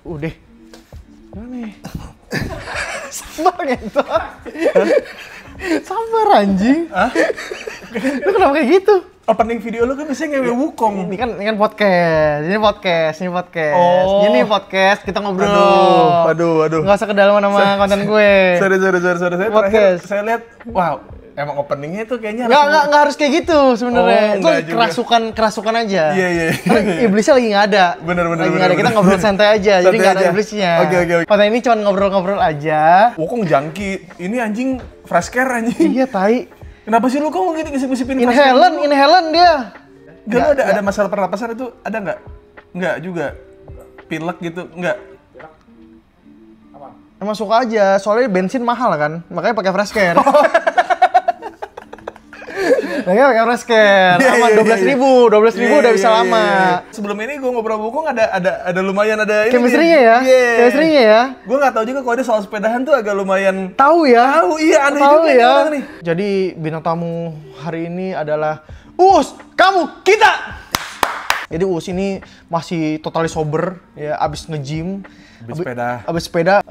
Udah. Mana? Sabar gitu. Sabar anjing. Hah? Lu kenapa kayak gitu? Opening video lu kan biasanya ngewe wukong. Ini kan podcast. Ini podcast. Oh. Ini podcast kita ngobrol. Aduh. Nggak usah kedalaman sama konten gue. Sorry. Saya Podcast. terakhir saya lihat, wow, emang openingnya tuh kayaknya Nggak harus kayak gitu sebenarnya. Oh, Itu nggak juga. kerasukan aja. Iya. Karena iblisnya lagi nggak ada. Bener. Lagi nggak ada. Kita ngobrol santai aja. Jadi nggak ada iblisnya. Oke. Konten ini cuma ngobrol-ngobrol aja. Wukong jangki. Ini anjing fresh care anjing. Iya, tai. Kenapa sih lu kok ngisip-ngisipin fresh care? Inhalen dia. Enggak, lu ada masalah pernapasan itu ada nggak? Nggak juga. Pilek gitu, nggak? Emang suka aja, soalnya bensin mahal kan, makanya pakai fresh care. Makanya pakai fresh care, aman 12.000 udah bisa lama. Sebelum ini gue ngobrol Wukong ada lumayan ada ini. Chemistry-nya ya? Iya. Chemistry-nya ya? Gue nggak tahu juga kalau dia soal sepedahan tuh agak lumayan. Tahu ya? Tahu, iya aneh Tahu juga ya. orang nih. Jadi bintang tamu hari ini adalah Uus, kamu, kita. Jadi Uus ini masih totally sober, ya abis nge-gym. Abis sepeda,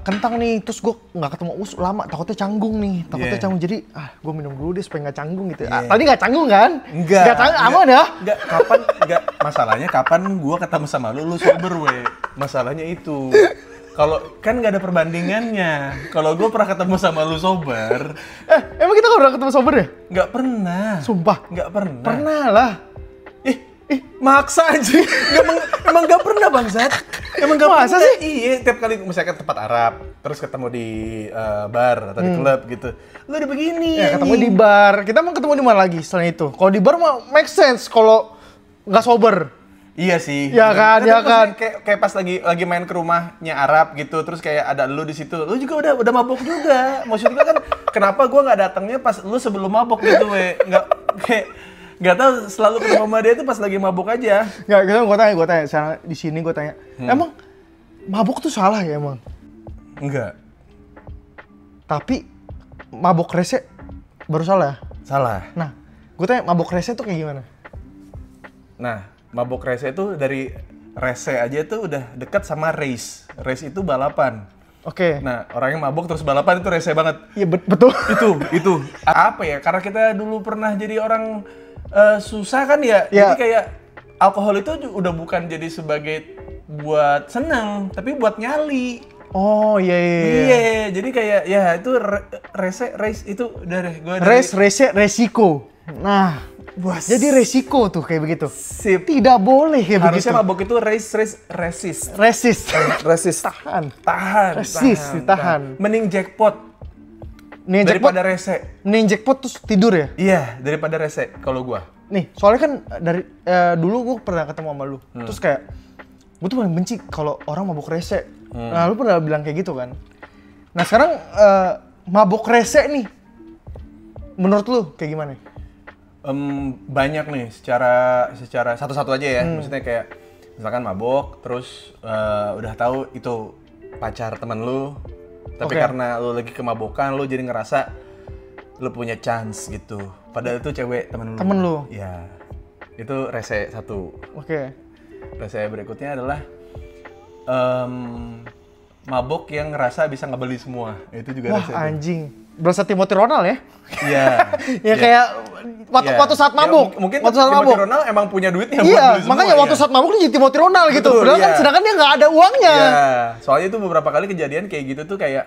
kentang nih, terus gue nggak ketemu Uus lama, takutnya canggung nih, canggung. Jadi, gue minum dulu deh supaya nggak canggung gitu. Tadi nggak canggung kan? Enggak. Aman ya? Enggak. Masalahnya kapan gue ketemu sama lu sober Masalahnya itu. Kalau kan nggak ada perbandingannya. Kalau gue pernah ketemu sama lu sober. Emang kita nggak pernah ketemu sober ya? Nggak pernah. Sumpah? Nggak pernah. Pernah lah. Maksa aja. Emang nggak pernah bangsat. Emang nggak Masa pernah. sih? Iya, tiap kali misalkan tempat Arab, terus ketemu di bar atau di klub gitu. Lu udah begini. Ya, ketemu di bar. Kita mau ketemu di mana lagi selain itu? Kalau di bar mah make sense kalau nggak sober. Iya sih. Ya kan, ya kan. Kayak pas lagi main ke rumahnya Arab gitu, terus kayak ada lu di situ. Lu juga udah mabok juga. Maksud gue kan kenapa gua nggak datangnya pas lu sebelum mabok gitu, nggak tahu selalu ketemu sama dia tuh pas lagi mabok aja. Nggak, gue tanya. Sekarang di sini gue tanya. Emang mabok tuh salah ya emang? Enggak. Tapi mabok rese baru salah. Salah. Nah, gue tanya mabok rese tuh kayak gimana? Nah, mabok rese itu dari rese aja tuh udah dekat sama race. Race itu balapan. Oke. Nah, orang yang mabok terus balapan itu rese banget. Iya betul. Itu. Apa ya? Karena kita dulu pernah jadi orang susah kan ya. Ya. Jadi kayak alkohol itu udah bukan jadi sebagai buat seneng, tapi buat nyali. Oh iya. Iya, jadi kayak ya itu race itu dari gue Resiko. Nah, jadi resiko tuh kayak begitu. Sip. Tidak boleh kayak begitu. Harusnya mabok itu resist. Tahan. Ditahan. Mending jackpot daripada rese. Mending jackpot terus tidur ya? Iya, daripada rese kalau gua. Nih, soalnya kan dari dulu gue pernah ketemu sama lu. Terus kayak gue tuh paling benci kalau orang mabuk rese. Nah, lu pernah bilang kayak gitu kan. Nah, sekarang mabuk rese nih. Menurut lu kayak gimana? Banyak nih secara satu-satu aja ya. Maksudnya kayak misalkan mabok terus udah tahu itu pacar temen lu. Tapi karena lu lagi kemabokan, lu jadi ngerasa lu punya chance gitu. Padahal itu cewek temen lu. Iya. Itu rese satu. Oke. Rese berikutnya adalah mabok yang ngerasa bisa ngebeli semua. Itu juga rese. Wah, anjing. Berasa Timothy Ronald ya? Iya. Ya kayak waktu saat mabuk. Mungkin waktu saat Timothy Ronald emang punya duitnya buat Iya, beli semua. makanya waktu saat mabuk dia jadi Timothy Ronald gitu. Betul, Padahal kan iya. sedangkan dia nggak ada uangnya. Iya, soalnya itu beberapa kali kejadian kayak gitu tuh kayak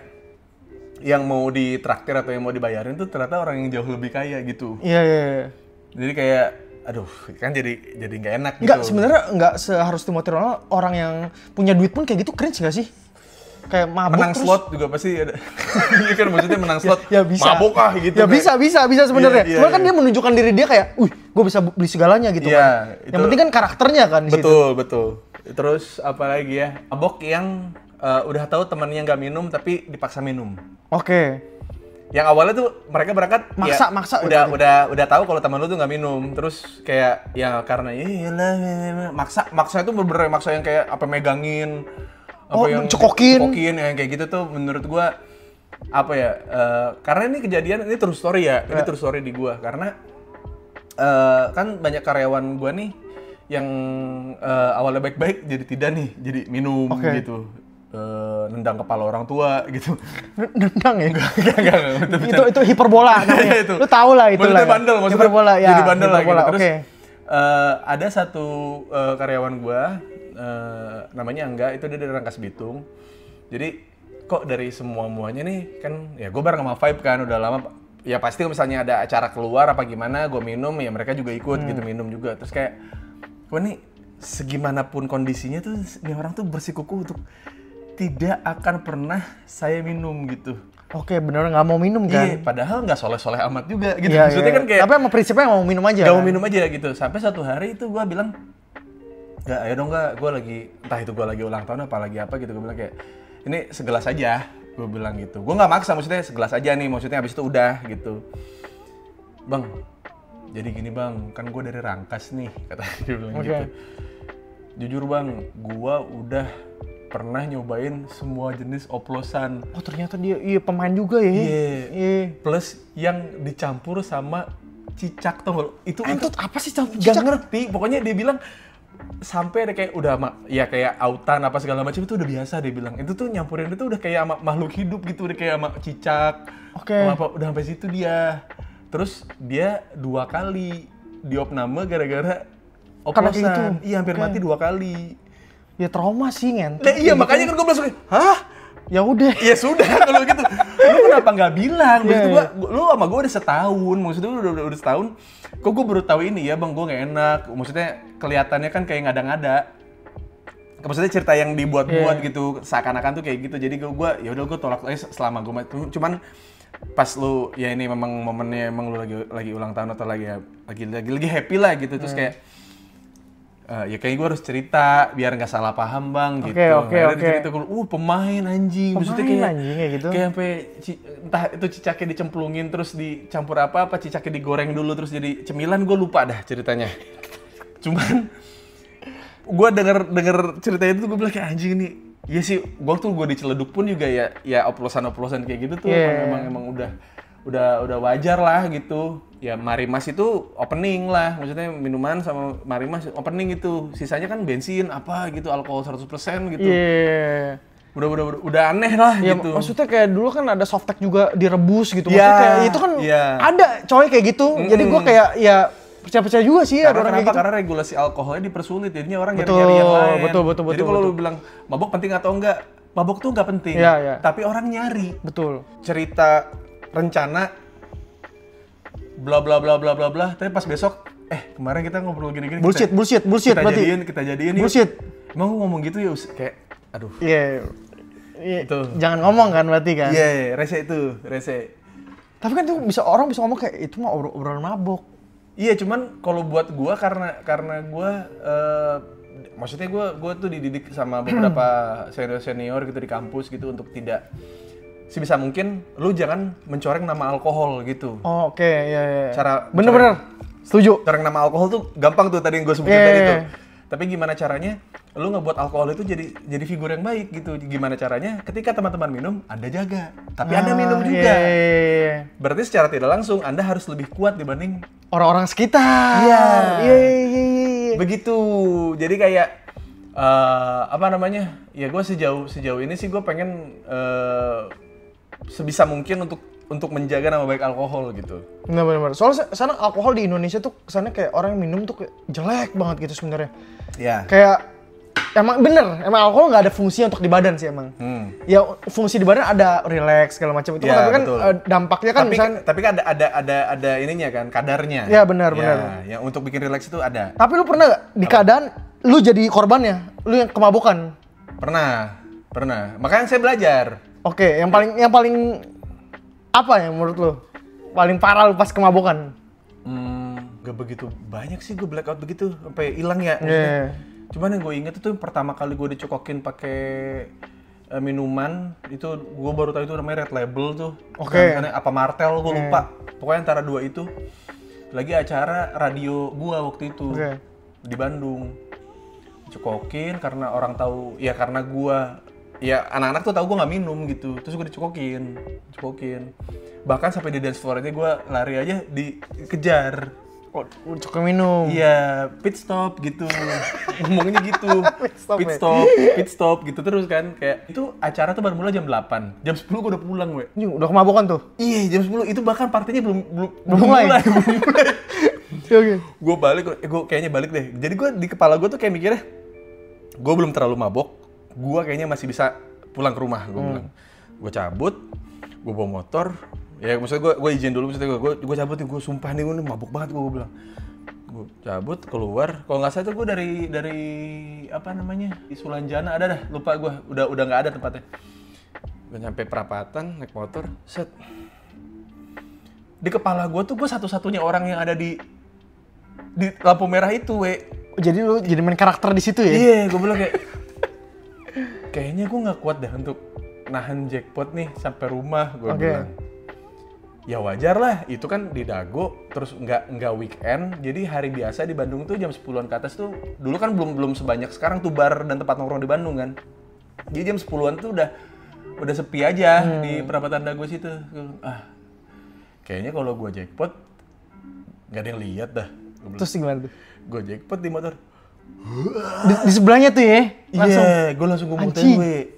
yang mau ditraktir atau yang mau dibayarin tuh ternyata orang yang jauh lebih kaya gitu. Iya. Jadi kayak, aduh, kan jadi nggak enak gitu. Enggak, sebenarnya nggak seharus Timothy Ronald. Orang yang punya duit pun kayak gitu cringe nggak sih? Kayak mabuk menang terus. slot juga pasti ada. Iya kan maksudnya menang slot. Ya bisa. Mabuk gitu. Ya bisa sebenarnya. Iya, Cuma kan dia menunjukkan diri dia kayak, gue bisa beli segalanya gitu kan. Yang penting kan karakternya kan di situ. Betul. Terus apa lagi ya? Mabok yang udah tahu temannya nggak minum tapi dipaksa minum. Oke. Yang awalnya tuh mereka berangkat maksa udah tahu kalau teman lu tuh nggak minum, terus kayak ya karena iyalah maksa itu bener maksa yang kayak apa megangin, apa yang cekokin yang kayak gitu tuh menurut gua apa ya, karena ini kejadian ini true story ya, ini true story di gua karena kan banyak karyawan gua nih yang awalnya baik-baik jadi tidak nih, jadi minum gitu. Nendang kepala orang tua gitu. Nendang ya? Enggak. Itu hiperbola namanya. Itu. Lu tahu lah itu lah. Maksudnya bandel, maksudnya hiperbola, ya. jadi bandel lah gitu. Terus Okay. ada satu karyawan gua namanya Angga, itu dia dari Rangkas Bitung. Jadi kok dari semuanya nih kan ya gue bareng sama Vibe kan udah lama, ya pasti kalau misalnya ada acara keluar apa gimana gue minum ya mereka juga ikut gitu minum juga. Terus kayak gue nih segimanapun kondisinya tuh ini orang tuh bersikukuh untuk tidak akan pernah saya minum gitu. Oke, bener nggak mau minum kan? Iya, padahal nggak soleh-soleh amat juga gitu. Iya, Maksudnya kan kayak tapi emang prinsipnya mau minum aja. Gak kan? mau minum aja gitu. Sampai satu hari itu gue bilang, "Gak, ayo dong gak, gue lagi, entah itu gue lagi ulang tahun apa lagi apa gitu." Gue bilang kayak, "Ini segelas aja." Gue bilang gitu. Gue gak maksa, maksudnya segelas aja nih, maksudnya habis itu udah gitu. "Bang, jadi gini bang, kan gue dari Rangkas nih," kata dia bilang gitu. "Jujur bang, gue udah pernah nyobain semua jenis oplosan." Oh ternyata dia pemain juga ya? Iya. Plus yang dicampur sama cicak, tau gak? Itu apa sih campur cicak? Gak ngerti, pokoknya dia bilang sampai ada kayak udah ya kayak autan apa segala macam itu udah biasa, dia bilang. Itu tuh nyampurin itu udah kayak sama makhluk hidup gitu, udah kayak sama cicak. Udah sampai situ dia. Terus dia 2 kali diopname gara-gara oplosan. Iya, hampir mati 2 kali. Ya trauma sih ngentot. Nah, iya makanya kan gue langsung, hah? Ya udah. Ya sudah kalau gitu. Lu kenapa nggak bilang? Maksud lu sama gue udah setahun. Maksudnya lu udah setahun. Kok gue baru tahu ini ya bang, gue nggak enak. Maksudnya kelihatannya kan kayak ngada-ngada. Maksudnya cerita yang dibuat-buat gitu, seakan-akan tuh kayak gitu. Jadi gue ya udah gue tolak aja selama gue cuman pas lu ya ini memang momennya emang lu lagi ulang tahun atau lagi happy lah gitu. Terus kayak ya kayak gue harus cerita biar nggak salah paham bang gitu. Oke. Cerita gue pemain anjing. Maksudnya kayak anjing gitu. Kayak sampai entah itu cicaknya dicemplungin terus dicampur apa cicaknya digoreng dulu terus jadi cemilan, gue lupa dah ceritanya. Cuman gue denger ceritanya itu gue bilang kayak anjing nih. Iya sih, gue diceleduk pun juga ya oplosan kayak gitu tuh emang udah wajar lah gitu. Ya Marimas itu opening lah, maksudnya minuman sama Marimas opening itu. Sisanya kan bensin apa gitu, alkohol 100% gitu. Iya. Udah aneh lah ya, gitu. Maksudnya kayak dulu kan ada softtek juga direbus gitu. Maksudnya kayak itu kan ada coy kayak gitu. Jadi gue kayak ya percaya juga sih ada orang kayak gitu. Karena regulasi alkoholnya dipersulit, jadinya orang nyari yang lain. Betul. Jadi kalau lu bilang mabok penting atau enggak, mabok tuh enggak penting. Iya. Tapi orang nyari. Betul. Cerita rencana bla bla bla bla bla bla, tapi pas besok kemarin kita ngobrol gini-gini. Bullshit berarti. Kita jadiin bullshit. Emang gue ngomong gitu ya kayak aduh. Iya. Itu. Jangan ngomong kan berarti kan. Iya, rese. Tapi kan itu orang bisa ngomong kayak itu mah obrolan mabok. Iya, cuman kalau buat gua karena gua maksudnya gua tuh dididik sama beberapa senior gitu di kampus gitu untuk tidak sebisa mungkin lu jangan mencoreng nama alkohol gitu. Oh, oke, ya. Cara bener. Setuju. Coreng nama alkohol tuh gampang tuh tadi yang gua sebutin tadi tuh. Tapi gimana caranya lu ngebuat alkohol itu jadi figur yang baik gitu. Gimana caranya ketika teman-teman minum, Anda jaga. Tapi Anda minum juga. Iya. Berarti secara tidak langsung Anda harus lebih kuat dibanding orang-orang sekitar. Iya. Begitu. Jadi kayak apa namanya? Ya gue sejauh ini sih gue pengen sebisa mungkin untuk menjaga nama baik alkohol gitu. Benar. Soalnya sana alkohol di Indonesia tuh kesannya kayak orang yang minum tuh kayak jelek banget gitu sebenarnya. Iya. Kayak emang alkohol nggak ada fungsinya untuk di badan sih emang. Ya fungsi di badan ada relax segala macam itu, ya, tapi kan dampaknya kan tapi kan ada ininya kan kadarnya. Ya benar. Yang untuk bikin relax itu ada. Tapi lu pernah nggak di keadaan lu jadi korbannya, lu yang kemabukan? Pernah. Makanya saya belajar. Oke, yang paling apa ya menurut lu paling parah lu pas kemabukan? Gak begitu banyak sih gue blackout begitu sampai hilang ya. Cuman yang gue inget itu pertama kali gue dicokokin pakai minuman itu gue baru tahu itu namanya Red Label tuh. Oke. Apa Martel gue lupa. Pokoknya antara dua itu. Lagi acara radio gue waktu itu di Bandung. Dicokokin karena orang tahu ya karena gue ya anak-anak tuh tahu gue nggak minum gitu. Terus gue dicokokin. Bahkan sampai di dance floor aja gue lari aja dikejar. Cukup minum. Iya, pit stop gitu. Ngomongnya gitu. Pit stop gitu terus kan. Kayak itu acara tuh baru mulai jam 8. Jam 10 gue udah pulang, we. Udah kemabukan tuh? Iya, jam 10. Itu bahkan partinya belum mulai. Oke. Gue balik, gue kayaknya balik deh. Jadi gue di kepala gue tuh kayak mikirnya, gue belum terlalu mabok. Gue kayaknya masih bisa pulang ke rumah. Gue bilang, gue cabut, gue bawa motor. Ya maksudnya gue izin dulu, maksudnya gue cabut nih, gue sumpah nih gue mabuk banget gue bilang. Gue cabut keluar, kalau nggak salah tuh gue dari apa namanya di Sulanjana ada dah, lupa gue udah nggak ada tempatnya. Gue nyampe perapatan naik motor, set. Di kepala gue tuh gue satu-satunya orang yang ada di lampu merah itu, we. Jadi lu jadi main karakter di situ ya? Iya, gue bilang kayaknya gue nggak kuat deh untuk nahan jackpot nih sampai rumah, gue bilang. Ya wajar lah, itu kan di Dago, terus nggak weekend, jadi hari biasa di Bandung tuh jam 10-an ke atas tuh, dulu kan belum sebanyak sekarang tuh bar dan tempat nongkrong di Bandung kan. Jadi jam 10-an tuh udah sepi aja di perapatan Dago situ. Kayaknya kalau gue jackpot, nggak ada yang lihat dah. Terus gimana tuh? Gue jackpot di motor. Di sebelahnya tuh ya? Iya, gue langsung muterin,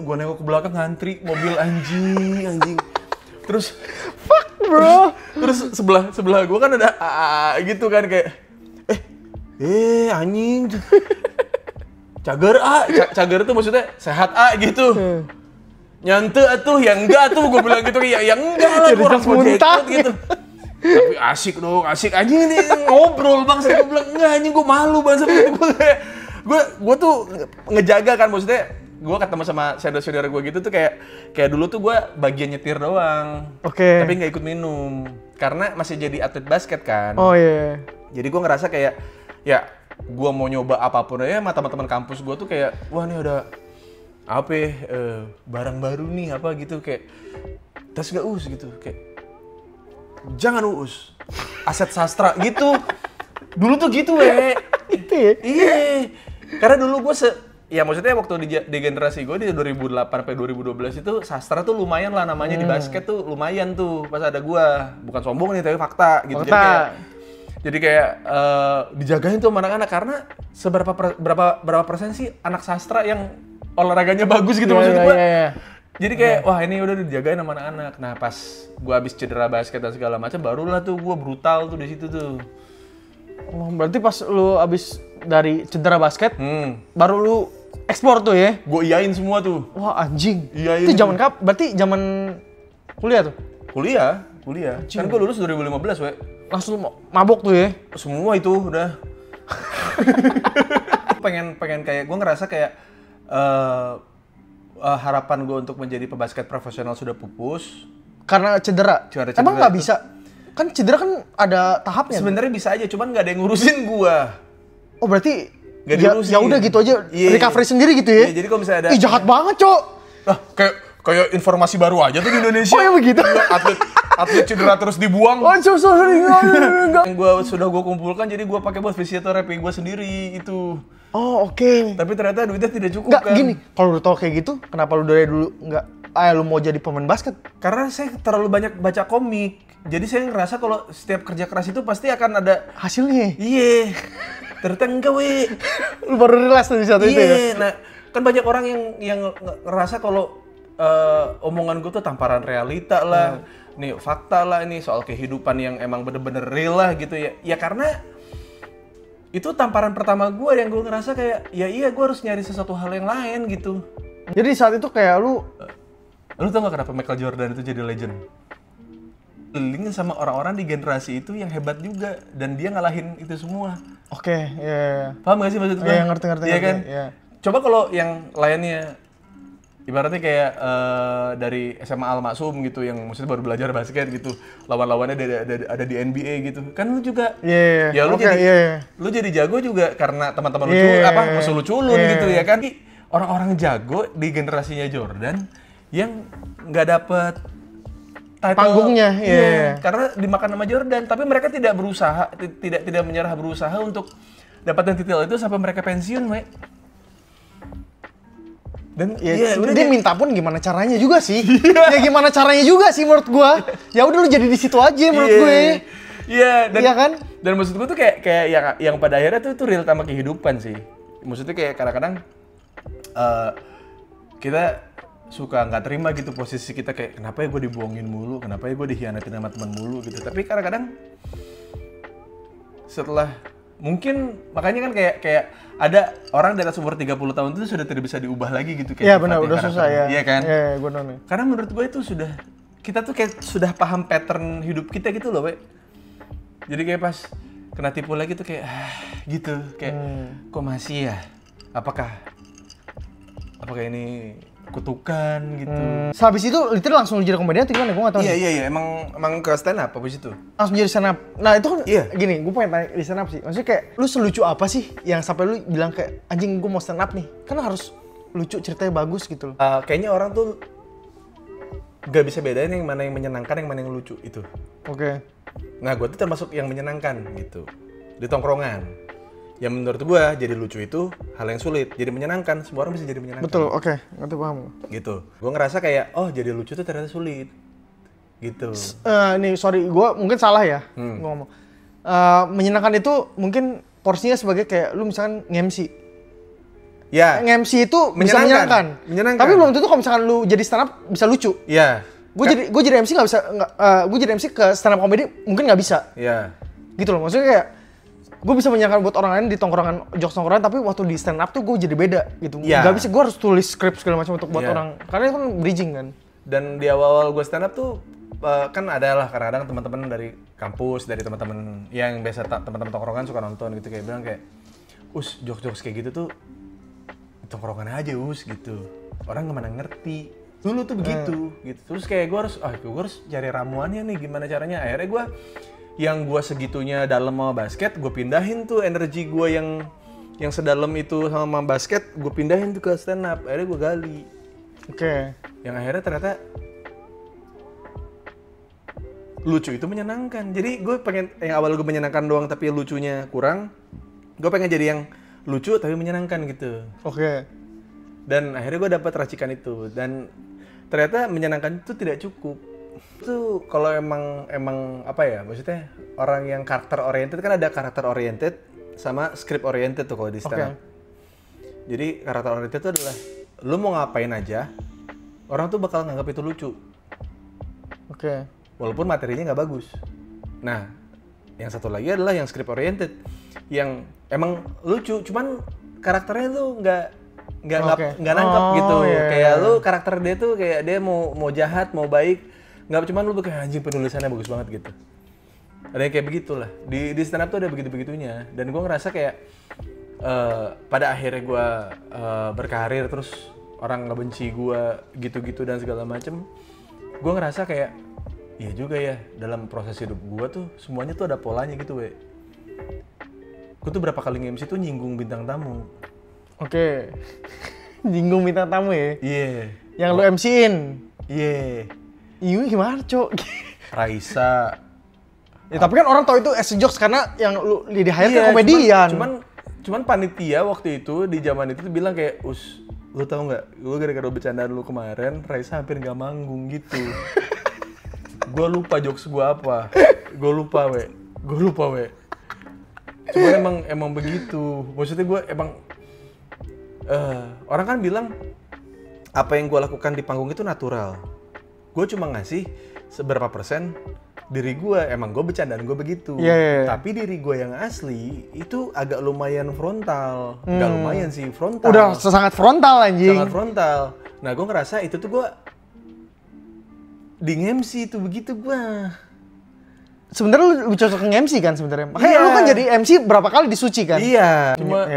gue nengok ke belakang ngantri, mobil anjing. Terus fuck bro. Terus sebelah gue kan ada gitu kan kayak anjing. Cager tuh maksudnya sehat gitu. Nyante atuh yang enggak tuh gue bilang gitu kayak yang enggak lah gue orang muntah gitu. Tapi asik anjing nih ngobrol bang, saya bilang enggak anjing gue malu banget gue tuh ngejaga kan, maksudnya gue ketemu sama saudara-saudara gue gitu tuh kayak dulu tuh gue bagian nyetir doang. Oke. Tapi nggak ikut minum karena masih jadi atlet basket kan. Oh iya. Jadi gue ngerasa kayak ya gue mau nyoba apapun aja sama teman-teman kampus gue tuh kayak wah ini ada apa barang baru nih apa gitu, kayak tas nggak gitu, kayak jangan aset sastra gitu. Dulu tuh gitu Itu ya? Iya. Karena dulu gue ya maksudnya waktu di generasi gue di 2008 sampai 2012 itu sastra tuh lumayan lah namanya di basket tuh lumayan tuh pas ada gue. Bukan sombong nih tapi fakta gitu. Jadi kayak dijagain tuh sama anak-anak karena berapa persen sih anak sastra yang olahraganya bagus gitu maksud gue. Jadi kayak wah ini udah dijagain sama anak-anak. Nah pas gue habis cedera basket dan segala macam barulah tuh gue brutal tuh di situ tuh. Oh, berarti pas lu abis dari cedera basket, baru lu ekspor tuh ya? Gue iyain semua tuh. Wah anjing. Iyain. Itu zaman berarti zaman kuliah tuh? Kuliah. Kan gue lulus 2015, we. Langsung mabok tuh ya? Semua itu udah. pengen kayak gue ngerasa kayak harapan gue untuk menjadi pebasket profesional sudah pupus. Karena cedera? Emang nggak bisa? Kan cedera kan ada tahapnya. Sebenarnya bisa aja, cuman nggak ada yang ngurusin gue. Oh berarti ya udah gitu aja, recovery sendiri gitu ya? Iya, jadi kalau misalnya ada... Ih jahat banget, Cok! Kayak informasi baru aja tuh di Indonesia. Oh ya begitu? Atlet cedera terus dibuang. Oh sorry, enggak. Yang sudah gue kumpulkan, jadi gue pakai buat fisioterapi gue sendiri itu. Oh oke. Tapi ternyata duitnya tidak cukup kan. Gini, kalau lu tau kayak gitu, kenapa lu dari dulu lu mau jadi pemain basket? Karena saya terlalu banyak baca komik. Jadi saya ngerasa kalau setiap kerja keras itu pasti akan ada hasilnya. Iya. Ternyata enggak, we. Lu baru realize di saat itu ya? Nah, kan banyak orang yang ngerasa kalau omongan gue tuh tamparan realita lah. Nih fakta lah, ini soal kehidupan yang emang bener-bener real lah gitu ya. Ya karena itu tamparan pertama gue yang gue ngerasa kayak ya iya gue harus nyari sesuatu hal yang lain gitu. Jadi saat itu kayak lu tau gak kenapa Michael Jordan itu jadi legend? Link sama orang-orang di generasi itu yang hebat juga dan dia ngalahin itu semua. Oke, iya. Paham gak sih maksud gue? Iya, ngerti. Iya kan? Iya. Coba kalau yang lainnya ibaratnya kayak dari SMA Al Maksum gitu yang maksudnya baru belajar basket gitu, lawan-lawannya ada di NBA gitu. Kan lu juga ya lu lu jadi jago juga karena teman-teman lu musuh lu culun gitu ya kan. Orang-orang jago di generasinya Jordan yang nggak dapet title, panggungnya, karena dimakan sama Jordan, tapi mereka tidak berusaha, tidak menyerah berusaha untuk dapatin titel itu sampai mereka pensiun, we. Dan dia minta pun gimana caranya juga sih. Ya gimana caranya juga sih menurut gua. Ya udah lu jadi di situ aja menurut gue. Iya, Iya kan? Dan maksud gue tuh kayak yang pada akhirnya tuh real sama kehidupan sih. Maksudnya kayak kadang-kadang kita suka nggak terima gitu posisi kita kayak kenapa ya gue dibohongin mulu, kenapa ya gue dikhianatin sama teman mulu gitu. Tapi kadang-kadang setelah mungkin makanya kan kayak ada orang di atas umur 30 tahun itu sudah tidak bisa diubah lagi gitu kayak. Iya benar, udah susah ya. Iya kan? Iya, gue nonton. Karena menurut gue itu kita tuh kayak sudah paham pattern hidup kita gitu loh, we. Jadi kayak pas kena tipu lagi tuh kayak gitu, kayak kok masih ya? Apakah ini kutukan gitu? Habis itu literal langsung jadi komedian atau gimana? Gue nggak tahu. Iya, emang ke stand up habis itu. Langsung jadi stand up. Nah itu kan Iya. gini, gue pengen tanya di stand up sih. Maksudnya kayak lu selucu apa sih yang sampai lu bilang kayak anjing gue mau stand up nih? Kan harus lucu, ceritanya bagus gitu loh. Kayaknya orang tuh gak bisa bedain yang mana yang menyenangkan, yang mana yang lucu itu. Oke. Nah, gue tuh termasuk yang menyenangkan gitu di tongkrongan. Yang menurut gue jadi lucu itu hal yang sulit. Jadi menyenangkan, semua orang bisa jadi menyenangkan. Betul, oke. Ngerti paham. Gitu. Gue ngerasa kayak, oh jadi lucu tuh ternyata sulit. Gitu. Nih, sorry, gue mungkin salah ya ngomong. Menyenangkan itu mungkin porsinya sebagai kayak lu misalkan nge-MC. Ya. Nge-MC itu bisa menyenangkan. Tapi belum tentu kalau misalkan lu jadi stand up bisa lucu. Iya. Gue jadi MC nggak bisa, gue jadi MC ke stand up comedy mungkin nggak bisa. Iya. Gitu loh, maksudnya kayak gue bisa menyenangkan buat orang lain di tongkrongan, jokes tongkrongan, tapi waktu di stand up tuh gue jadi beda gitu. Yeah. Gak bisa, gue harus tulis skrip segala macam untuk buat orang, karena itu kan bridging kan. Dan di awal-awal gue stand up tuh kan ada lah kadang-kadang teman-teman dari kampus, dari teman-teman yang biasa teman-teman tongkrongan suka nonton gitu kayak bilang kayak, jokes-jokes kayak gitu tuh tongkrongan aja gitu. Orang nggak ngerti. Dulu tuh begitu gitu. Terus kayak gue harus cari ramuannya nih gimana caranya. Akhirnya gue yang gue segitunya dalam sama basket, gue pindahin tuh energi gue yang sedalam itu sama basket, gue pindahin tuh ke stand up. Akhirnya gue gali. Oke. Yang akhirnya ternyata lucu itu menyenangkan. Jadi gue pengen yang awal gue menyenangkan doang tapi lucunya kurang. Gue pengen jadi yang lucu tapi menyenangkan gitu. Oke. Dan akhirnya gue dapat racikan itu. Dan ternyata menyenangkan itu tidak cukup. Itu kalau emang apa ya, maksudnya orang yang karakter oriented kan ada karakter oriented sama script oriented tuh kalau di stand up. Jadi karakter oriented itu adalah lu mau ngapain aja orang tuh bakal nganggap itu lucu. Oke. Walaupun materinya nggak bagus. Nah, yang satu lagi adalah yang script oriented yang emang lucu, cuman karakternya tuh nggak nangkep gitu. Kayak lu karakter dia tuh kayak dia mau jahat, mau baik. Nggak cuman lu kayak anjing penulisannya bagus banget gitu. Ada yang kayak begitulah. Di stand up tuh ada begitu-begitunya. Dan gue ngerasa kayak pada akhirnya gue berkarir terus orang ngebenci gue gitu-gitu dan segala macem. Gue ngerasa kayak iya juga ya dalam proses hidup gue tuh semuanya tuh ada polanya gitu we. Gue tuh berapa kali nge-MC tuh nyinggung bintang tamu. Oke. Nyinggung bintang tamu ya? Iya. Yang lu MC-in? Iya. Iya gimana cok? Raisa. Ya tapi kan orang tahu itu as a jokes karena yang lu di hire kan komedian. Cuman panitia waktu itu di zaman itu tuh bilang kayak lu tau nggak? Gue gara-gara bercandaan lu kemarin, Raisa hampir nggak manggung gitu. Gue lupa jokes gue apa. Gue lupa we. Cuman emang begitu. Maksudnya gue emang orang kan bilang apa yang gue lakukan di panggung itu natural. Gue cuma ngasih seberapa persen diri gue, emang gue bercandaan gue begitu. Tapi diri gue yang asli itu agak lumayan frontal. Nggak lumayan sih, frontal. Udah sangat frontal anjing. Sangat frontal. Nah gue ngerasa itu tuh gue di MC itu begitu gue. Sebenarnya lu cocok nge-MC kan sebenarnya. Makanya lu kan jadi MC berapa kali disuci kan? Iya. Cuma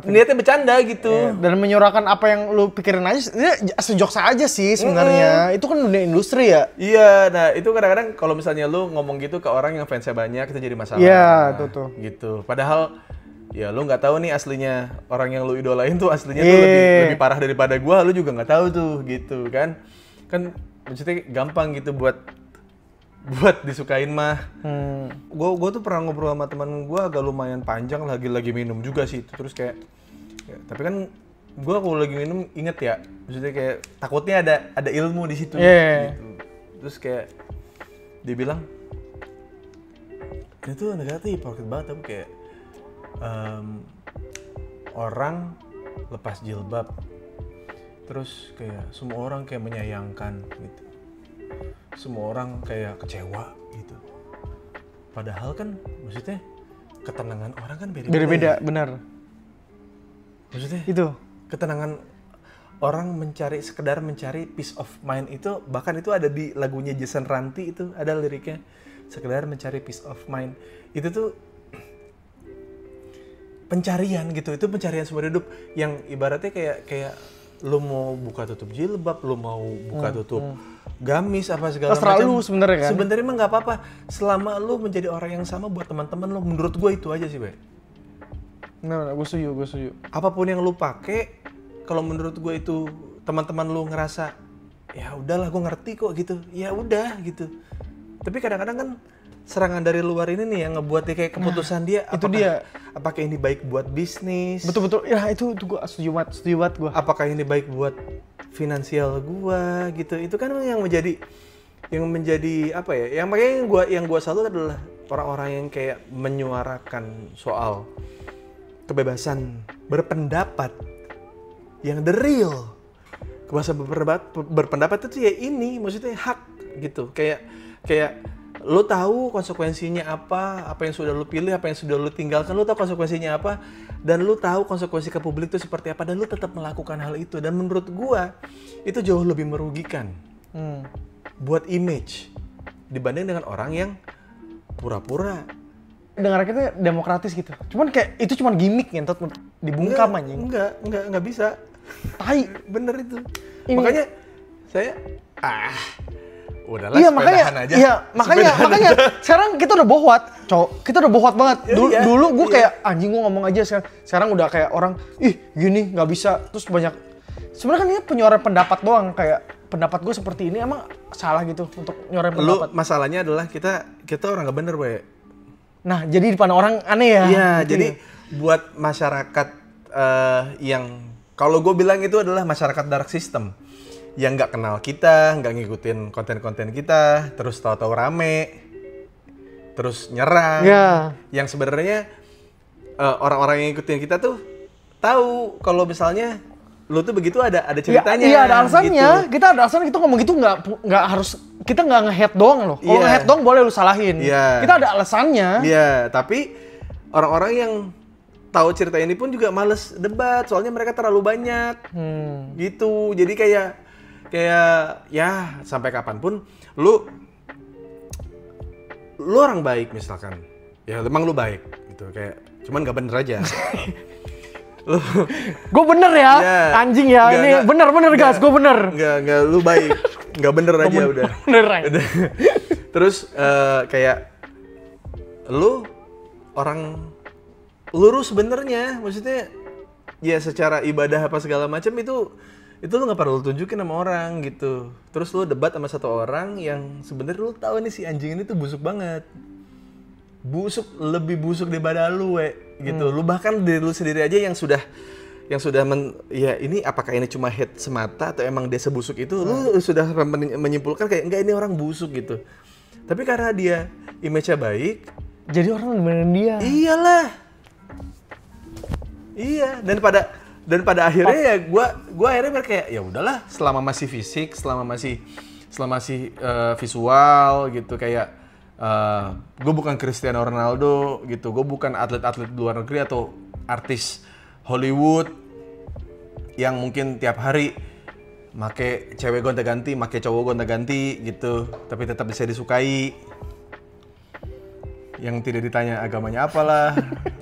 niatnya bercanda gitu. Dan menyuarakan apa yang lu pikirin aja. Ini sejokes aja sih sebenarnya. Itu kan dunia industri ya. Iya. Nah itu kadang-kadang kalau misalnya lu ngomong gitu ke orang yang fansnya banyak itu jadi masalah. Iya, tuh. Gitu. Padahal ya lu nggak tahu nih aslinya orang yang lu idolain tuh aslinya tuh lebih parah daripada gua. Lu juga nggak tahu tuh gitu kan. Kan maksudnya gampang gitu buat disukain mah. Gue tuh pernah ngobrol sama teman gue agak lumayan panjang, lagi minum juga sih. Terus kayak ya, tapi kan gue kalau lagi minum inget ya, maksudnya kayak takutnya ada ilmu di situ. Gitu. Terus kayak dia bilang ini tuh negara tuh hipokrit banget, tapi kayak orang lepas jilbab, terus kayak semua orang kayak menyayangkan gitu, semua orang kayak kecewa gitu. Padahal kan maksudnya ketenangan orang kan beda-beda. Benar. Maksudnya Itu. ketenangan orang sekedar mencari peace of mind itu, bahkan itu ada di lagunya Jason Ranti, itu ada liriknya, sekedar mencari peace of mind. Itu tuh pencarian gitu, itu pencarian seumur hidup yang ibaratnya kayak lu mau buka tutup jilbab, lu mau buka tutup gamis apa segala terserah macam. lu sebenarnya kan. Sebenarnya mah nggak apa-apa selama lu menjadi orang yang sama buat teman-teman lu. Menurut gue itu aja sih, Bay. Nah, gue setuju. Apapun yang lu pakai, kalau menurut gue itu teman-teman lu ngerasa ya udahlah gue ngerti kok gitu, ya udah gitu. Tapi kadang-kadang kan serangan dari luar ini nih yang ngebuat dia kayak keputusan dia. Itu dia. Apakah ini baik buat bisnis? Betul. Ya itu gue setuju banget gue. Apakah ini baik buat finansial gue gitu? Itu kan yang menjadi apa ya? Yang makanya yang gua salut adalah orang-orang yang kayak menyuarakan soal kebebasan berpendapat yang the real. Kebebasan berpendapat itu ya ini, maksudnya hak gitu. Kayak lo tahu konsekuensinya apa yang sudah lo pilih, apa yang sudah lo tinggalkan, lo tahu konsekuensinya apa, dan lo tahu konsekuensi ke publik itu seperti apa, dan lo tetap melakukan hal itu. Dan menurut gua itu jauh lebih merugikan buat image dibanding dengan orang yang pura-pura. Dengar kita demokratis gitu. Cuman kayak itu cuman gimmick ngentot dibungkam anjing. Enggak bisa. Tai. Bener itu. Ini. Makanya saya udahlah iya, sepedahan aja. Iya, makanya sekarang kita udah bohwat, cowok. Kita udah bohwat banget. Dulu gue kayak anjing gue ngomong aja, sekarang udah kayak orang, ih gini nggak bisa. Terus banyak. Sebenarnya kan ini penyuaran pendapat doang, kayak pendapat gue seperti ini emang salah gitu untuk nyuarain pendapat. Masalahnya adalah kita orang nggak bener, we. Nah, jadi di pandang orang aneh ya. Iya, jadi buat masyarakat yang kalau gue bilang itu adalah masyarakat dark system. Yang nggak kenal kita, nggak ngikutin konten-konten kita, terus tahu-tahu rame, terus nyerang. Yeah. Yang sebenarnya orang-orang yang ngikutin kita tuh tahu kalau misalnya lu tuh begitu ada ceritanya. Iya, ada alasannya. Gitu. Kita ada alasan kita ngomong gitu nggak harus, kita nggak nge-hate doang loh. Kalau nge-hate doang boleh lu salahin. Yeah. Kita ada alasannya. Iya, tapi orang-orang yang tahu cerita ini pun juga males debat, soalnya mereka terlalu banyak. Gitu. Jadi kayak ya sampai kapanpun lu orang baik misalkan, ya emang lu baik gitu, kayak cuman nggak bener aja. Gue bener ya, anjing ya, ini bener guys, gue bener. Nggak lu baik, nggak bener aja udah. Bener aja. Terus kayak lu orang lurus sebenarnya, maksudnya ya secara ibadah apa segala macam itu lu nggak perlu tunjukin sama orang gitu. Terus lu debat sama satu orang yang sebenarnya lu tahu nih si anjing ini tuh busuk banget, lebih busuk daripada lu, gitu. Lu bahkan diri lu sendiri aja yang sudah ya ini apakah ini cuma hate semata atau emang dia sebusuk itu, lu sudah menyimpulkan kayak enggak ini orang busuk gitu. Tapi karena dia image-nya baik, jadi orang benerin dia. Iyalah. Iya, dan pada akhirnya ya gua akhirnya kayak ya udahlah, selama masih fisik, selama masih visual gitu, kayak gue bukan Cristiano Ronaldo gitu, gue bukan atlet-atlet luar negeri atau artis Hollywood yang mungkin tiap hari make cewek gonta-ganti, make cowok gonta-ganti gitu, tapi tetap bisa disukai. Yang tidak ditanya agamanya apalah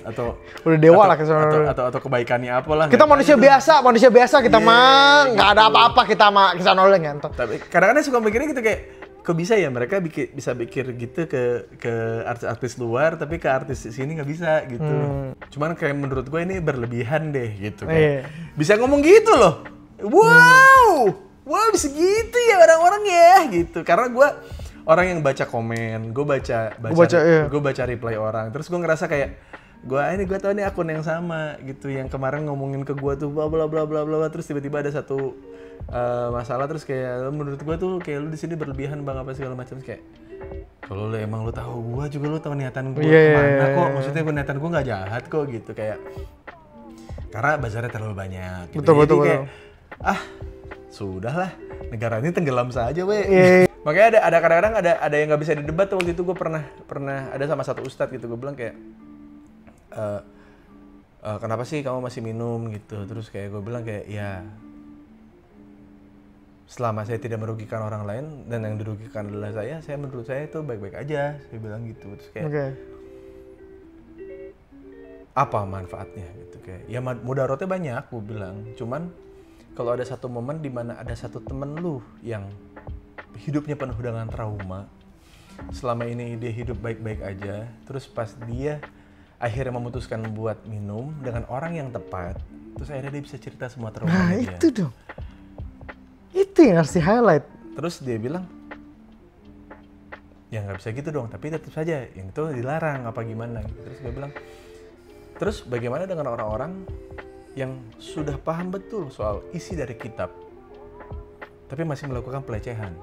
atau udah dewa lah atau kebaikannya apalah. Kita manusia biasa kita mah nggak ada apa-apa, kita mah kisah nolnya ngentot. Tapi kadang-kadang suka mikirnya gitu kayak kok bisa ya mereka bisa pikir gitu ke artis-artis luar, tapi ke artis sini nggak bisa gitu. Cuman kayak menurut gue ini berlebihan deh gitu. Bisa ngomong gitu loh. Wow bisa gitu ya orang-orang ya gitu. Karena gue orang yang baca komen, gue baca reply orang, terus gue ngerasa kayak gue tahu nih akun yang sama gitu, yang kemarin ngomongin ke gue tuh bla bla bla bla bla, terus tiba-tiba ada satu masalah, terus kayak menurut gue tuh kayak lu di sini berlebihan bang apa segala macam, kayak Kalau lu tahu gua juga, lu tahu niatan gua kemana kok. Maksudnya niatan gua nggak jahat kok gitu, kayak karena bazarnya terlalu banyak gitu. Betul. Kayak, sudahlah, negara ini tenggelam saja Makanya ada kadang-kadang ada yang nggak bisa didebat tuh. Waktu itu gue pernah ada sama satu ustadz gitu, gue bilang kayak kenapa sih kamu masih minum gitu. Terus kayak gue bilang kayak ya selama saya tidak merugikan orang lain dan yang dirugikan adalah saya menurut saya itu baik-baik aja, saya bilang gitu. Terus kayak apa manfaatnya gitu, kayak ya mudaratnya banyak, gue bilang. Cuman kalau ada satu momen di mana ada satu temen lu yang hidupnya penuh dengan trauma, selama ini dia hidup baik-baik aja, terus pas dia akhirnya memutuskan buat minum dengan orang yang tepat, terus akhirnya dia bisa cerita semua traumanya dia. Itu dong, itu yang harus di-highlight. Terus dia bilang, ya nggak bisa gitu dong, tapi tetap saja yang itu dilarang apa gimana. Terus gue bilang, terus bagaimana dengan orang-orang yang sudah paham betul soal isi dari kitab, tapi masih melakukan pelecehan?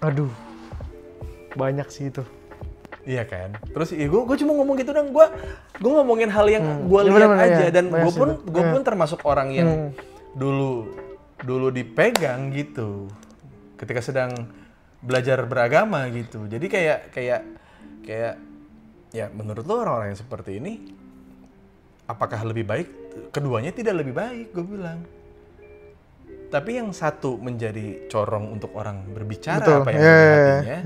Aduh, banyak sih itu. Iya kan? Terus gue cuma ngomong gitu dong, gue ngomongin hal yang gue lihat aja, dan gue pun termasuk orang yang dulu dipegang gitu ketika sedang belajar beragama gitu. Jadi kayak ya menurut lo orang-orang yang seperti ini apakah lebih baik? Keduanya tidak lebih baik, gue bilang. Tapi yang satu menjadi corong untuk orang berbicara apa yang ada di hatinya,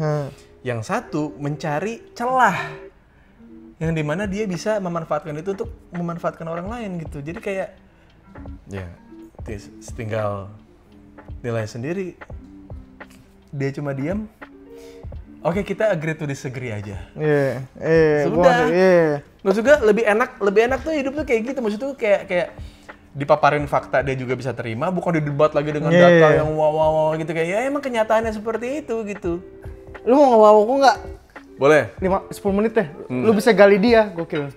yang satu mencari celah yang dimana dia bisa memanfaatkan itu untuk memanfaatkan orang lain gitu. Jadi kayak ya tinggal nilai sendiri. Dia cuma diam. Oke, kita agree to disagree aja. Sudah. Maksud juga lebih enak tuh hidup tuh kayak gitu. Maksud tuh kayak dipaparin fakta dia juga bisa terima, bukan didebat lagi dengan data yang wow gitu. Kayak ya emang kenyataannya seperti itu gitu. Lu mau ngewaw aku nggak? Boleh. 10 menit deh. Lu bisa gali dia, gokil.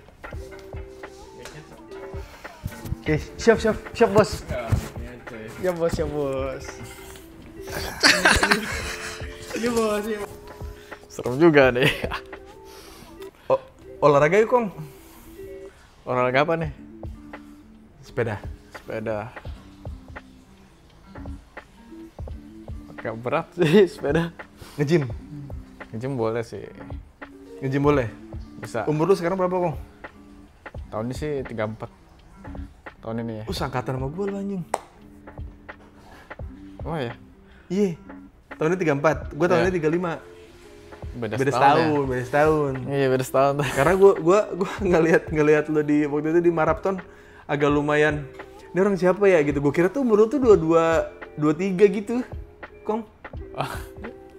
Oke, siap bos. Siap bos. Iya bos. Serem juga nih. Olahraga yuk, Kong. Olahraga apa nih? Sepeda. Agak berat sih sepeda. Nge-gym boleh sih. Nge-gym boleh? Bisa. Umur lu sekarang berapa, Kong? Tahun ini sih 34. Tahun ini ya. Seangkatan sama gue lu anjing. Oh ya? Iya. Tahun ini 34, gue tahun ini 35. Beda setahun. Iya, beda setahun. Karena gue ngelihat lo di waktu itu di maraton agak lumayan. Ini orang siapa ya gitu. Gue kira tuh umur lo tuh 23 gitu, Kong.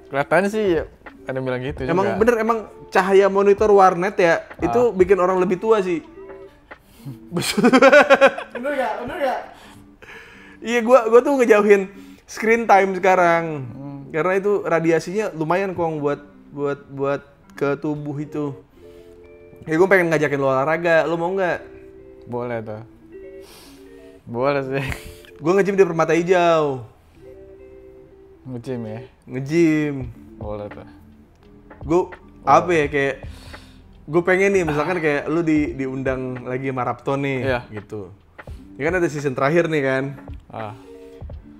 Kelihatannya sih ada yang bilang gitu. Emang juga. Bener, emang cahaya monitor warnet ya itu bikin orang lebih tua sih. Bener gak? Iya, gue tuh ngejauhin screen time sekarang. Karena itu radiasinya lumayan, Kong, buat ke tubuh itu. Ya gue pengen ngajakin lo olahraga, lo mau nggak? Boleh tuh. Boleh sih. Gue nge-gym di Permata Hijau. Nge-gym ya? Nge-gym. Boleh tuh. Gue apa ya, kayak gue pengen nih misalkan kayak lu diundang lagi maraton nih, gitu. Ya kan ada season terakhir nih kan.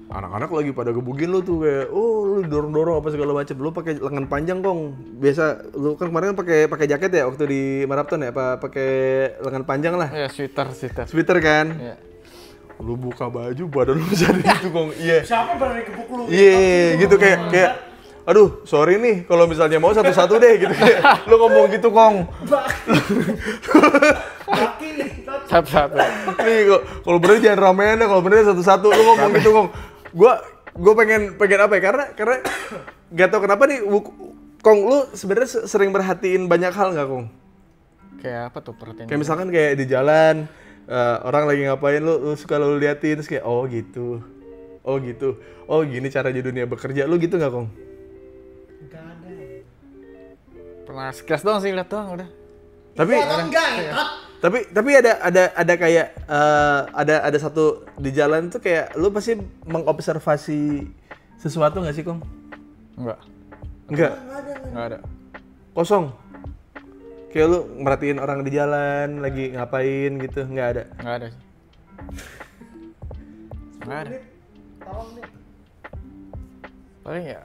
Anak-anak lagi pada gebugin lu tuh kayak, lu dorong-dorong apa segala macam. Lu pakai lengan panjang, Kong. Biasa lu kan kemarin kan pakai jaket ya waktu di maraton ya, apa pakai lengan panjang lah. Iya, sweater. Sweater kan? Iya. Lu buka baju badan lu jadi itu, Kong. Iya. Siapa yang berani gebuk lu? Iya, gitu kayak aduh, sorry nih kalau misalnya mau satu-satu deh gitu. Lu ngomong gitu, Kong. Satu-satu. Nih, kalau bener jangan ramean deh, kalau bener satu-satu. Lu ngomong gitu, Kong. Gue pengen apa ya? Karena gak tau kenapa nih, Kong, lu sebenarnya sering perhatiin banyak hal nggak, Kong? Kayak apa tuh perhatiin? Kayak misalkan kayak di jalan, orang lagi ngapain, lu suka lu liatin, terus kayak oh gitu, oh gini cara di dunia bekerja, lu gitu nggak, Kong? Gak ada. Pernah sekilas doang sih, lihat doang udah. Tapi ada kayak ada satu di jalan tuh kayak lu pasti mengobservasi sesuatu nggak sih, Kong? Enggak. Enggak. Enggak ada. kosong. Kayak lu merhatiin orang di jalan lagi ngapain gitu, nggak ada. Nggak ada sih. Nggak ada. Paling ya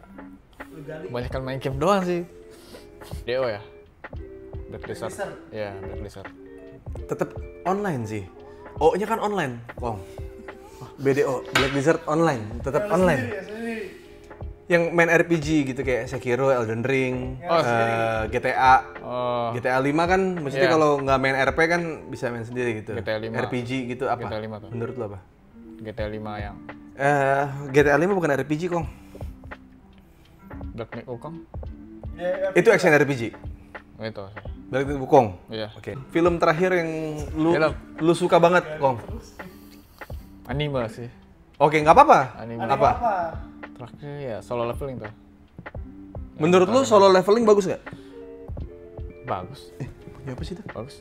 kebanyakan main game doang sih. DO ya? Black Desert. Iya, Black Desert. Tetap online sih. O-nya kan online, Kong. BDO, Black Desert online, tetap online. Yang main RPG gitu kayak Sekiro, Elden Ring, GTA. GTA 5 kan maksudnya kalau nggak main RP kan bisa main sendiri gitu. GTA 5. RPG gitu apa? GTA 5 tuh. Menurut lo apa? GTA 5 yang GTA 5 bukan RPG, Kong. Black Myth Wukong. Itu action RPG. Itu sih. Black Myth Wukong. Iya. Oke. Film terakhir yang Film. lu suka banget, Kong. Anime sih. Oke, nggak apa-apa. Anime. Apa? Terakhir ya Solo Leveling tuh. Menurut lu solo leveling bagus nggak? Bagus. Punya apa sih itu? Bagus.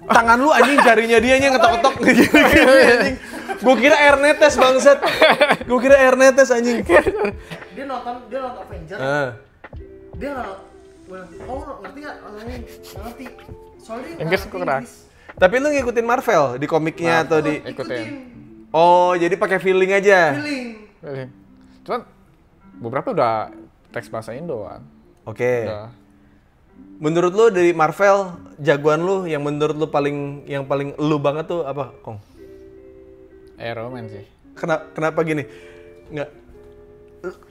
Tangan lu anjing, jarinya dia ngetok-ketok gini-gini anjing. Gua kira air netes bangsat. Gua kira air netes anjing. Dia nonton Avenger. Dia nggak ngerti nggak? Ngerti. Soalnya Inggris kurang. Tapi lu ngikutin Marvel di komiknya atau di Ikutin. Oh, jadi pakai feeling aja. Feeling. Cuman beberapa udah teks bahasa Indo kan. Oke. Udah. Menurut lu dari Marvel, jagoan lu yang menurut lu yang paling lu banget tuh apa, Kong? Iron Man sih. Kenapa gini? Nggak,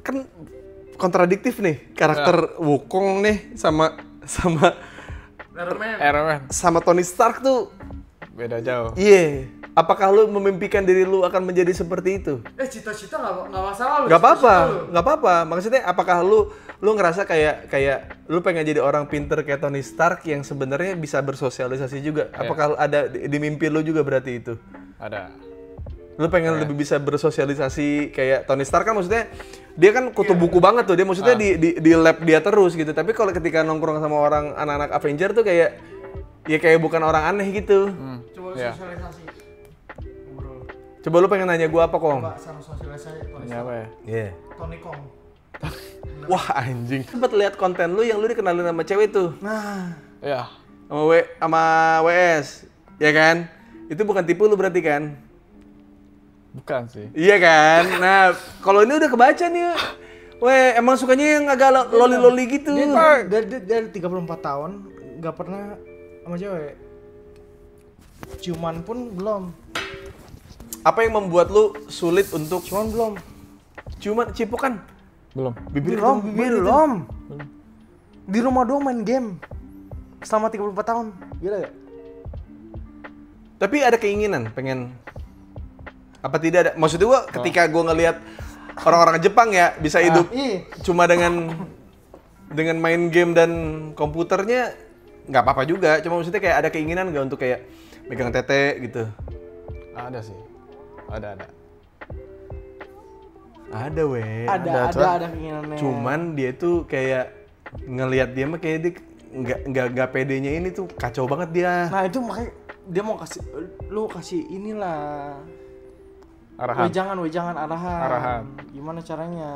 kan kontradiktif nih karakter Wukong nih sama Iron Man. sama Tony Stark tuh. Beda jauh. Iya. Apakah lu memimpikan diri lu akan menjadi seperti itu? Cita-cita nggak masalah lu. Nggak apa-apa. Maksudnya apakah lu ngerasa kayak lu pengen jadi orang pinter kayak Tony Stark yang sebenarnya bisa bersosialisasi juga? Iya. Apakah ada di mimpi lu juga berarti itu? Ada. Lu pengen lebih bisa bersosialisasi kayak Tony Stark kan maksudnya dia kan kutu buku banget tuh, dia maksudnya di lab dia terus gitu. Tapi kalau ketika nongkrong sama orang anak-anak Avenger tuh kayak bukan orang aneh gitu. Coba Iya. sosialisasi. Coba lu pengen nanya gua apa, Kong? Coba sama sosialisasi Tony Ini Stark. apa ya? Iya. Tony Kong. Wah, anjing. Sempet lihat konten lu yang lu dikenalin sama cewek tuh. Nah, Iya. Sama WS. Ya kan? Itu bukan tipu lu berarti kan? Bukan sih. Iya kan? Nah, kalau ini udah kebaca nih. Weh, emang sukanya yang agak loli-loli gitu. dari 34 tahun nggak pernah sama cewek. Ciuman pun belum. Apa yang membuat lu sulit untuk Ciuman belum. cipukan? Belum. Bibir Belum, ketemu bibir gitu. belum. Di rumah doang main game. Selama 34 tahun. Gila ya? Tapi ada keinginan pengen apa tidak ada? Maksudnya gua ketika gua ngelihat orang-orang Jepang ya bisa hidup cuma dengan main game dan komputernya nggak apa-apa juga. Cuma maksudnya kayak ada keinginan nggak untuk kayak megang tete gitu? Ada sih. Ada. Ada weh. Ada keinginannya. Cuman dia tuh kayak ngelihat dia mah kayak dia nggak pedenya ini tuh kacau banget dia. Nah, itu makanya dia mau kasih inilah. Arahan. Wejangan arahan. Arahan. Gimana caranya?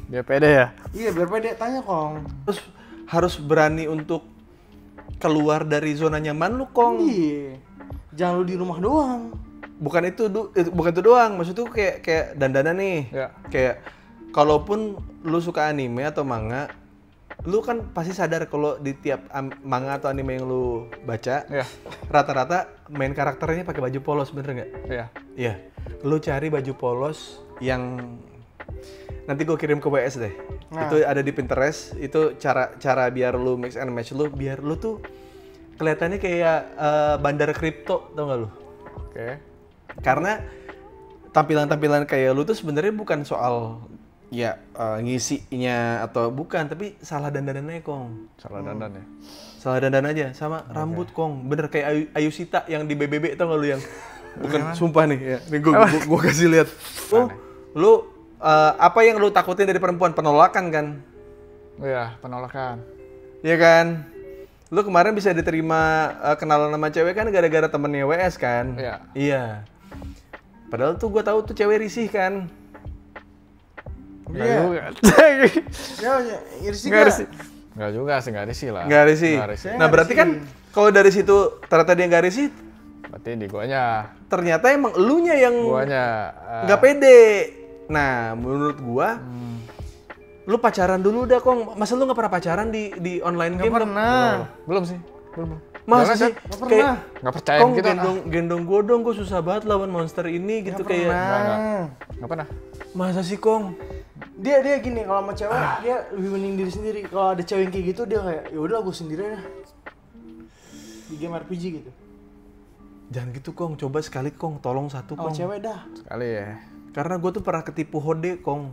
Dia pede ya? Iya, biar pede tanya, Kong. Terus harus berani untuk keluar dari zona nyaman lu, Kong. Iya. Jangan lu di rumah doang. Bukan itu doang, maksud tuh kayak dandanan nih. Ya. Kayak kalaupun lu suka anime atau manga, lu kan pasti sadar kalau di tiap manga atau anime yang lu baca, Iya. rata-rata main karakternya pakai baju polos, bener nggak? Iya. Iya. Lu cari baju polos yang nanti gue kirim ke WS deh. Nah. Itu ada di Pinterest. Itu cara biar lu mix and match lu, biar lu tuh kelihatannya kayak bandar kripto, tau gak lu? Oke. Karena tampilan-tampilan kayak lu tuh sebenarnya bukan soal ngisinya atau bukan, tapi salah dandanannya, Kong. Salah dandan ya. Salah dandan aja sama rambut, Kong. Bener kayak Ayusita yang di BBB, tau gak lu yang bukan sumpah nih ya. Nih gua kasih lihat. Lu apa yang lu takutin dari perempuan? Penolakan kan? Iya, penolakan. Iya kan? Lu kemarin bisa diterima kenalan sama cewek kan gara-gara temennya WS kan? Iya. Padahal tuh gue tahu tuh cewek risih kan. Enggak Iya. juga. Ya, risih Enggak gak? risih. Enggak juga sih, enggak risih lah. Nggak risih. Nggak risih. Nah berarti kan kalau dari situ ternyata dia nggak risih, Berarti di guanya. ternyata emang elunya yang Guanya. nggak pede. Nah menurut gua, lu pacaran dulu dah Kong. Masa lu nggak pernah pacaran di online Gak game? pernah. Belum sih. Belum. Masa Jangan, sih? Gak pernah. Nggak percaya Kong gitu. gendong gua dong, gua susah banget lawan monster ini gitu kayak. Nggak pernah. Masa sih Kong? Dia gini, kalau sama cewek dia lebih mending diri sendiri. Kalau ada cewek yang kayak gitu dia kayak ya udah gue sendiri aja. Di game RPG gitu. Jangan gitu Kong, coba sekali Kong, tolong satu Sama Kong. cewek dah. Sekali ya. Karena gua tuh pernah ketipu hode Kong.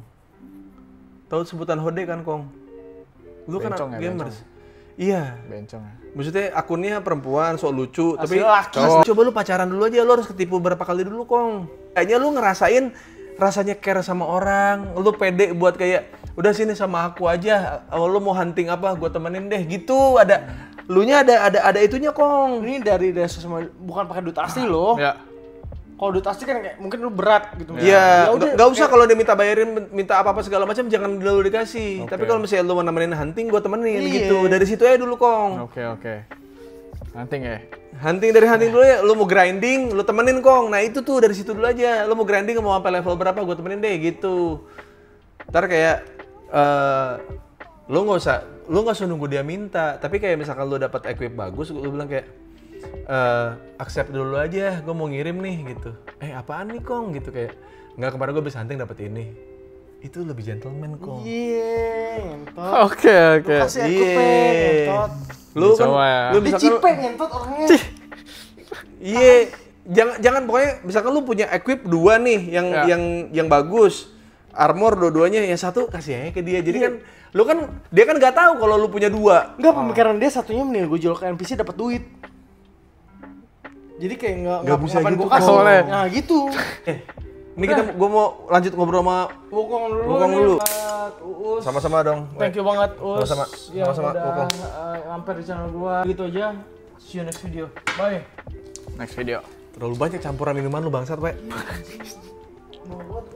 Tahu sebutan hode kan Kong? Lu kan Bencong ya, gamers. Iya. Bencong ya. Maksudnya akunnya perempuan, sok lucu, tapi laki. coba lu pacaran dulu aja, lu harus ketipu berapa kali dulu Kong. Kayaknya lu ngerasain rasanya care sama orang, lu pede buat kayak udah sini sama aku aja, lu mau hunting apa, gua temenin deh gitu. Lu nya ada itunya Kong. Ini dari sama bukan pakai duit asli loh. Ya. Kalau duit asli kan kayak mungkin lu berat gitu. Iya, Ya udah, nggak usah kalau dia minta bayarin, minta apa-apa segala macam jangan dulu dikasih. Oke. Tapi kalau misalnya lu mau nemenin hunting, gua temenin Iya. gitu. Dari situ aja dulu Kong. Oke. Hunting ya. Hunting dari hunting dulu ya, lu mau grinding, lu temenin Kong. Nah itu tuh dari situ dulu aja. Lu mau grinding mau sampai level berapa, gue temenin deh gitu. Ntar kayak lu nggak usah nunggu dia minta. Tapi kayak misalkan lu dapat equip bagus, lu bilang kayak accept dulu aja, gue mau ngirim nih gitu. Apaan nih Kong gitu kayak nggak kemarin gue bisa hunting dapat ini. Itu lebih gentleman Kong. Iya, ngentot. Oke. Kasih aku ngentot. Lu kan, Sama ya. lu Dia misalkan cipe ngentot orangnya. iya, jangan pokoknya misalkan lu punya equip 2 nih Ya. yang bagus. Armor dua-duanya, yang satu kasih aja ke dia. Jadi kan lu kan dia kan nggak tahu kalau lu punya 2. Enggak, pemikiran dia satunya mending gue jual ke NPC dapat duit. Jadi kayak Nggak bisa ngapain gitu, gua kasih. Kong. Nah gitu. Ini gua mau lanjut ngobrol sama Wukong dulu. Wukong nih, dulu. Pak Uus. sama-sama dong. Thank you banget Us. Sama-sama. Ya, Sama-sama, udah Wukong. mampir di channel gua. Gitu aja. See you next video. Bye. Next video. Terlalu banyak campuran minuman lu bangsat, Pak. Mau buat